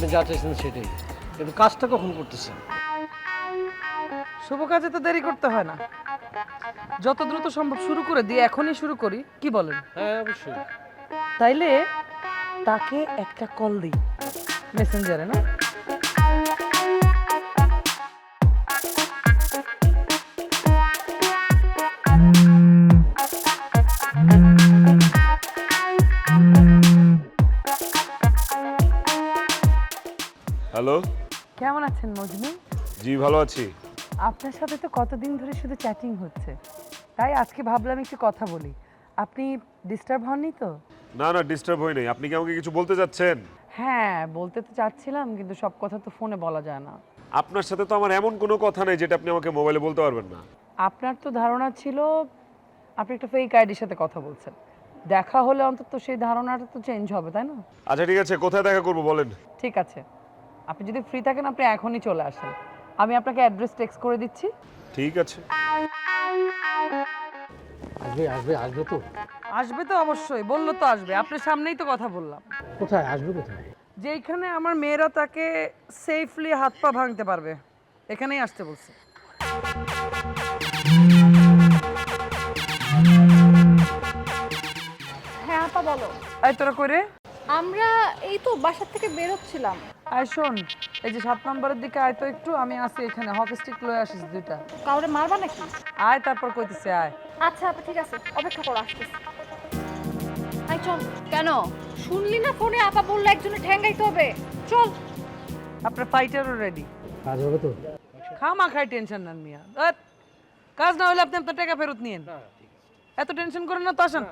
আপনি যা চাইছেন সেটাই, কিন্তু কাজটা কখন করতেছেন? শুভ কাজে তো দেরি করতে হয় না, যত দ্রুত সম্ভব শুরু করে দিয়ে এখনই শুরু করি, কি বলেন? হ্যাঁ অবশ্যই। তাইলে তাকে একটা কল দিই মেসেঞ্জারে, না? হ্যালো। কেমন আছেন মজনু? জি ভালো আছি। আপনার সাথে তো কতদিন ধরে শুধু চ্যাটিং হচ্ছে, তাই আজকে ভাবলাম একটু কথা বলি। আপনি ডিস্টার্ব হননি তো? না না, ডিস্টার্ব হই নাই। আপনি কি আমাকে কিছু বলতে চাচ্ছেন? হ্যাঁ, বলতে তো চাচ্ছিলাম, কিন্তু সব কথা তো ফোনে বলা যায় না। আপনার সাথে তো আমার এমন কোনো কথা নেই যেটা আপনি আমাকে মোবাইলে বলতে পারবেন না। আপনার তো ধারণা ছিল আপনি একটা ফেক আইডির সাথে কথা বলছেন, দেখা হলে অন্তত সেই ধারণাটা তো চেঞ্জ হবে, তাই না? আচ্ছা ঠিক আছে, কোথায় দেখা করবো বলেন। ঠিক আছে, আপনি যদি ফ্রি থাকেন আপনি এখনই চলে আসেন, আমি আপনাকে অ্যাড্রেস টেক্সট করে দিচ্ছি। ঠিক আছে। আসবে আসবে আসবে তো? আসবে তো অবশ্যই, বললো তো আসবে, আপনার সামনেই তো কথা বললাম। কোথায় আসবে কোথায়? যেইখানে আমার মেয়েরা তাকে সেফলি হাত পা ভাঙতে পারবে, এখানেই আসতে বলছে। হ্যাঁ আপা বলো। এই তোরা করে আমরা এই তো বাসার থেকে বেরোচ্ছিলাম। আয় শোন, এই যে 7 নম্বরের দিকে আয় তো একটু, আমি আছি এখানে, হকি স্টিক লয়ে আসিস দুইটা। কাউরে মারবা নাকি? আয় তারপর কইতেছে আয়। আচ্ছা আপা ঠিক আছে, অপেক্ষা করো, আসতেছি। আই চল। কেন শুনলি না ফোনে আপা বললো একজনে ঠ্যাঙ্গাইতে হবে? চল। আপনার ফাইটারও রেডি। কাজ হবে তো? খামা খাই টেনশন নেন মিয়া, কাজ না হলে আপনি আপনার টাকা ফেরত নিয়েন, এত টেনশন করেন না তো, আসেন।